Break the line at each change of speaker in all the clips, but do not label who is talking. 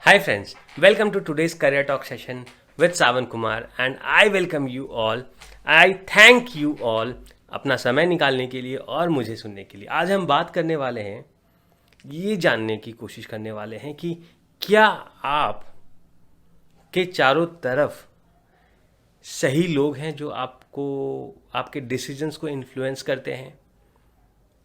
Hi friends, welcome to today's career talk session with Savan Kumar and I welcome you all. I thank you all अपना समय निकालने के लिए और मुझे सुनने के लिए. आज हम बात करने वाले हैं, ये जानने की कोशिश करने वाले हैं कि क्या आप के चारों तरफ सही लोग हैं जो आपको आपके डिसीजंस को इन्फ्लुएंस करते हैं.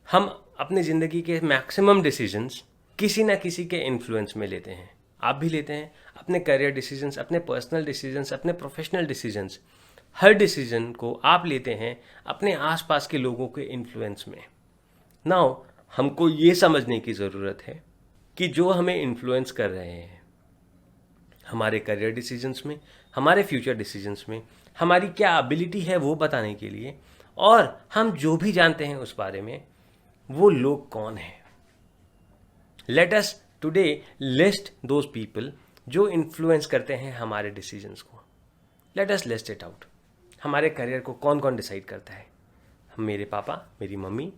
हम अपनी ज़िंदगी के मैक्सिमम डिसीजंस किसी ना किसी के इन्फ्लुएंस में लेते हैं. आप भी लेते हैं अपने करियर डिसीजंस, अपने पर्सनल डिसीजंस, अपने प्रोफेशनल डिसीजंस. हर डिसीजन को आप लेते हैं अपने आसपास के लोगों के इन्फ्लुएंस में. नाउ हमको ये समझने की ज़रूरत है कि जो हमें इन्फ्लुएंस कर रहे हैं हमारे करियर डिसीजंस में, हमारे फ्यूचर डिसीजंस में, हमारी क्या एबिलिटी है वो बताने के लिए, और हम जो भी जानते हैं उस बारे में, वो लोग कौन हैं. Let us today list those people जो इन्फ्लुएंस करते हैं हमारे डिसीजंस को. Let us list it out. हमारे करियर को कौन कौन डिसाइड करता है? मेरे पापा, मेरी मम्मी,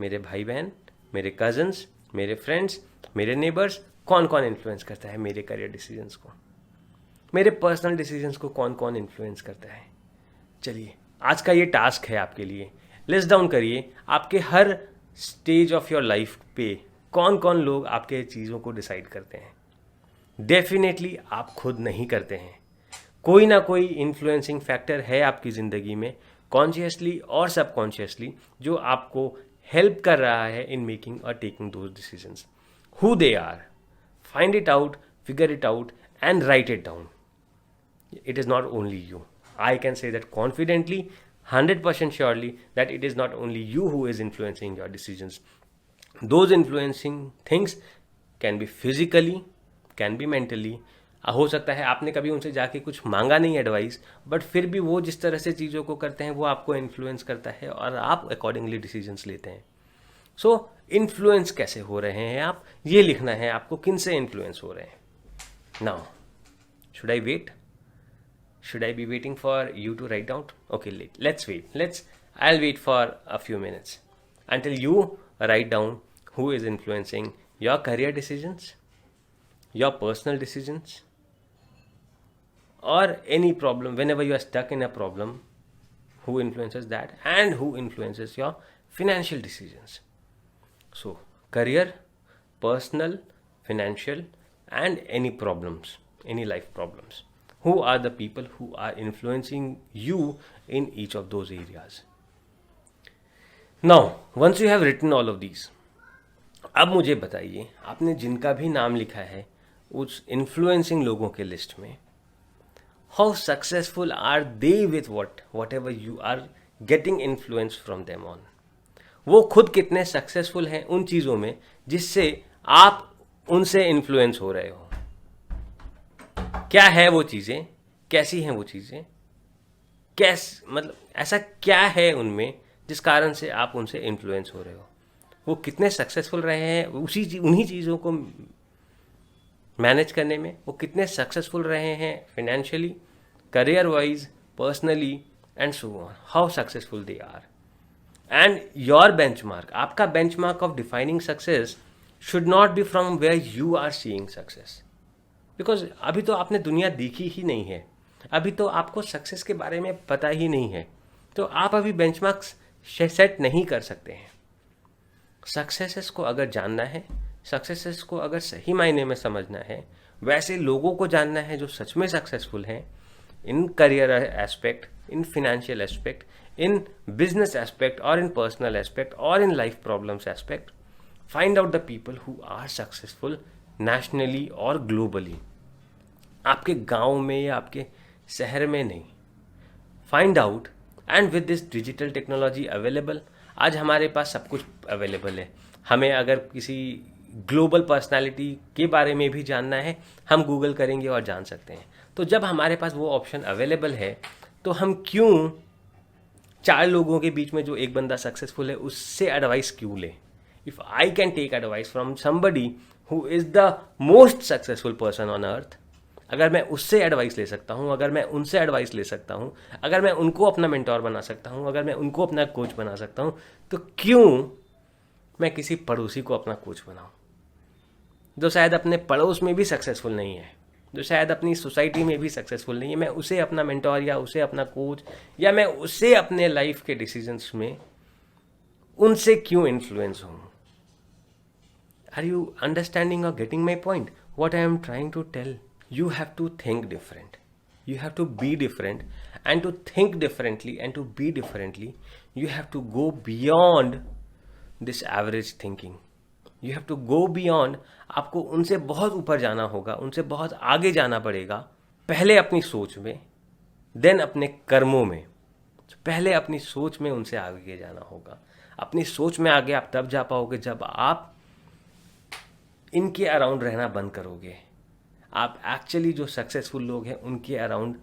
मेरे भाई बहन, मेरे कजन्स, मेरे फ्रेंड्स, मेरे नेबर्स. कौन कौन इन्फ्लुएंस करता है मेरे करियर डिसीजंस को? मेरे पर्सनल डिसीजंस को कौन कौन इन्फ्लुएंस करता है? चलिए, आज का ये टास्क है आपके लिए. लिस्ट डाउन करिए आपके हर स्टेज ऑफ योर लाइफ पे कौन कौन लोग आपके चीज़ों को डिसाइड करते हैं. डेफिनेटली आप खुद नहीं करते हैं. कोई ना कोई इन्फ्लुएंसिंग फैक्टर है आपकी ज़िंदगी में, कॉन्शियसली और सबकॉन्शियसली, जो आपको हेल्प कर रहा है इन मेकिंग और taking those decisions. Who they are, find it out, figure it out and write it down. It is not only you. I can say that confidently, 100% surely, that it is not only you who is influencing your decisions. Those influencing things can be physically, can be mentally. हो सकता है आपने कभी उनसे जाके कुछ मांगा नहीं एडवाइस, बट फिर भी वो जिस तरह से चीज़ों को करते हैं वो आपको इन्फ्लुएंस करता है और आप अकॉर्डिंगली डिसीजंस लेते हैं. सो इन्फ्लुएंस कैसे हो रहे हैं आप, ये लिखना है आपको, किन से इन्फ्लुएंस हो रहे हैं. Now should I wait? Should I be waiting for you to write down? Okay, let's wait. I'll wait for a few minutes until you write down who is influencing your career decisions, your personal decisions, or any problem. Whenever you are stuck in a problem, who influences that and who influences your financial decisions. So, career, personal, financial, and any problems, any life problems. Who are the people who are influencing you in each of those areas? Now, once you have written all of these, अब मुझे बताइए, आपने जिनका भी नाम लिखा है उस इन्फ्लुएंसिंग लोगों के लिस्ट में, how successful are they with whatever you are getting influence from them on? वो खुद कितने सक्सेसफुल हैं उन चीज़ों में जिससे आप उनसे इन्फ्लुएंस हो रहे हो. क्या है वो चीज़ें, कैसी हैं वो चीज़ें, मतलब ऐसा क्या है उनमें जिस कारण से आप उनसे इन्फ्लुएंस हो रहे हो. वो कितने सक्सेसफुल रहे हैं उन्हीं चीज़ों को मैनेज करने में, वो कितने सक्सेसफुल रहे हैं financially, career wise, personally and so on. How successful they are. And your benchmark, आपका benchmark of defining success should not be from where you are seeing success. Because अभी तो आपने दुनिया देखी ही नहीं है, अभी तो आपको सक्सेस के बारे में पता ही नहीं है, तो आप अभी बेंचमार्क्स सेट नहीं कर सकते हैं. सक्सेसेस को अगर जानना है, सक्सेसेस को अगर सही मायने में समझना है, वैसे लोगों को जानना है जो सच में सक्सेसफुल हैं in career aspect, in financial aspect, in business aspect, और इन पर्सनल एस्पेक्ट, और in life problems aspect. Find out the people who are successful nationally और ग्लोबली. आपके गांव में या आपके शहर में नहीं. Find out. And with this digital technology available, आज हमारे पास सब कुछ अवेलेबल है. हमें अगर किसी ग्लोबल पर्सनालिटी के बारे में भी जानना है, हम गूगल करेंगे और जान सकते हैं. तो जब हमारे पास वो ऑप्शन अवेलेबल है, तो हम क्यों 4 लोगों के बीच में जो एक बंदा सक्सेसफुल है उससे एडवाइस क्यों लें? If I can take advice from somebody who is the most successful person on earth, अगर मैं उससे एडवाइस ले सकता हूँ, अगर मैं उनसे एडवाइस ले सकता हूँ, अगर मैं उनको अपना मेंटोर बना सकता हूँ, अगर मैं उनको अपना कोच बना सकता हूँ, तो क्यों मैं किसी पड़ोसी को अपना कोच बनाऊँ? जो शायद अपने पड़ोस में भी सक्सेसफुल नहीं है, जो शायद अपनी सोसाइटी में भी सक्सेसफुल नहीं है, मैं उसे अपना मेंटोर या उसे अपना कोच या मैं उसे अपने लाइफ के डिसीजंस में उनसे क्यों इन्फ्लुएंस हूँ? आर यू अंडरस्टैंडिंग और getting my point? What I am trying to tell, you have to think different, you have to be different, and to think differently and to be differently you have to go beyond this average thinking. You have to go beyond. आपको उनसे बहुत ऊपर जाना होगा, उनसे बहुत आगे जाना पड़ेगा, पहले अपनी सोच में, देन अपने कर्मों में. पहले अपनी सोच में उनसे आगे जाना होगा. अपनी सोच में आगे आप तब जा पाओगे जब आप इनके अराउंड रहना बंद करोगे. आप एक्चुअली जो सक्सेसफुल लोग हैं उनके अराउंड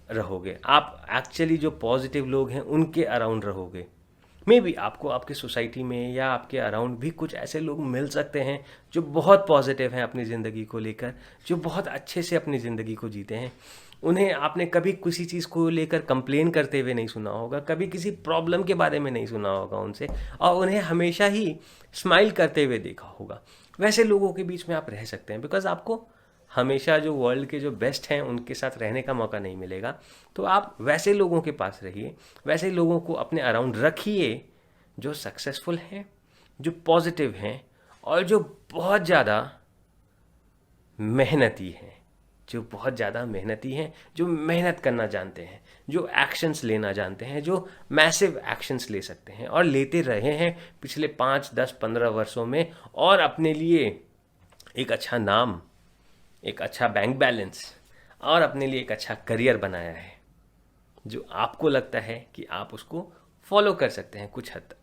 रहोगे, आप एक्चुअली जो पॉजिटिव लोग हैं उनके अराउंड रहोगे. मे बी आपको आपकी सोसाइटी में या आपके अराउंड भी कुछ ऐसे लोग मिल सकते हैं जो बहुत पॉजिटिव हैं अपनी ज़िंदगी को लेकर, जो बहुत अच्छे से अपनी ज़िंदगी को जीते हैं. उन्हें आपने कभी किसी चीज़ को लेकर कंप्लेन करते हुए नहीं सुना होगा, कभी किसी प्रॉब्लम के बारे में नहीं सुना होगा उनसे, और उन्हें हमेशा ही स्माइल करते हुए देखा होगा. वैसे लोगों के बीच में आप रह सकते हैं, बिकॉज आपको हमेशा जो वर्ल्ड के जो बेस्ट हैं उनके साथ रहने का मौका नहीं मिलेगा. तो आप वैसे लोगों के पास रहिए, वैसे लोगों को अपने अराउंड रखिए जो सक्सेसफुल हैं, जो पॉजिटिव हैं और जो बहुत ज़्यादा मेहनती हैं, जो बहुत ज़्यादा मेहनती हैं, जो मेहनत करना जानते हैं, जो एक्शंस लेना जानते हैं, जो मैसिव एक्शंस ले सकते हैं और लेते रहे हैं पिछले 5, 10, 15 वर्षों में, और अपने लिए एक अच्छा नाम, एक अच्छा बैंक बैलेंस और अपने लिए एक अच्छा करियर बनाया है, जो आपको लगता है कि आप उसको फॉलो कर सकते हैं कुछ हद तक.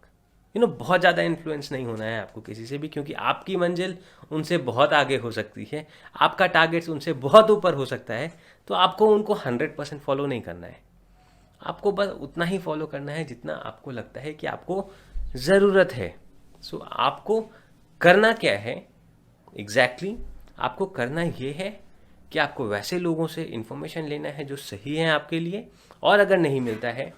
बहुत ज़्यादा इन्फ्लुएंस नहीं होना है आपको किसी से भी, क्योंकि आपकी मंजिल उनसे बहुत आगे हो सकती है, आपका टारगेट्स उनसे बहुत ऊपर हो सकता है. तो आपको उनको 100% फॉलो नहीं करना है, आपको बस उतना ही फॉलो करना है जितना आपको लगता है कि आपको ज़रूरत है. सो आपको करना क्या है एग्जैक्टली? आपको करना ये है कि आपको वैसे लोगों से इन्फॉर्मेशन लेना है जो सही है आपके लिए, और अगर नहीं मिलता है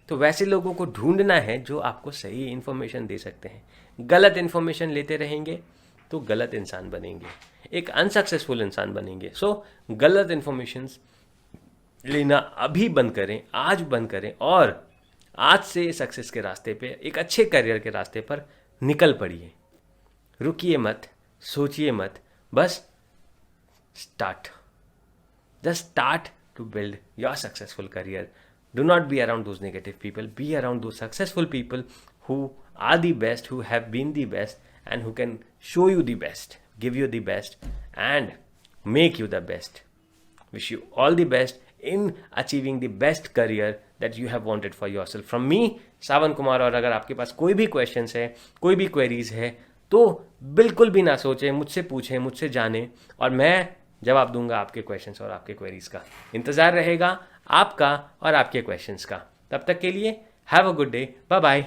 तो वैसे लोगों को ढूंढना है जो आपको सही इन्फॉर्मेशन दे सकते हैं. गलत इन्फॉर्मेशन लेते रहेंगे तो गलत इंसान बनेंगे, एक अनसक्सेसफुल इंसान बनेंगे. सो गलत इन्फॉर्मेशन लेना अभी बंद करें, आज बंद करें, और आज से सक्सेस के रास्ते पे, एक अच्छे करियर के रास्ते पर निकल पड़िए. रुकिए मत, सोचिए मत, बस start. Just start to build your successful career. Do not be around those negative people. Be around those successful people who are the best, who have been the best, and who can show you the best, give you the best, and make you the best. Wish you all the best in achieving the best career that you have wanted for yourself. From me, सावन कुमार. और अगर आपके पास कोई भी questions है, कोई भी queries है, तो बिल्कुल भी ना सोचें, मुझसे पूछें, मुझसे जानें, और मैं जवाब दूंगा आपके क्वेश्चंस और आपके क्वेरीज का. इंतज़ार रहेगा आपका और आपके क्वेश्चंस का. तब तक के लिए have a good day, bye bye.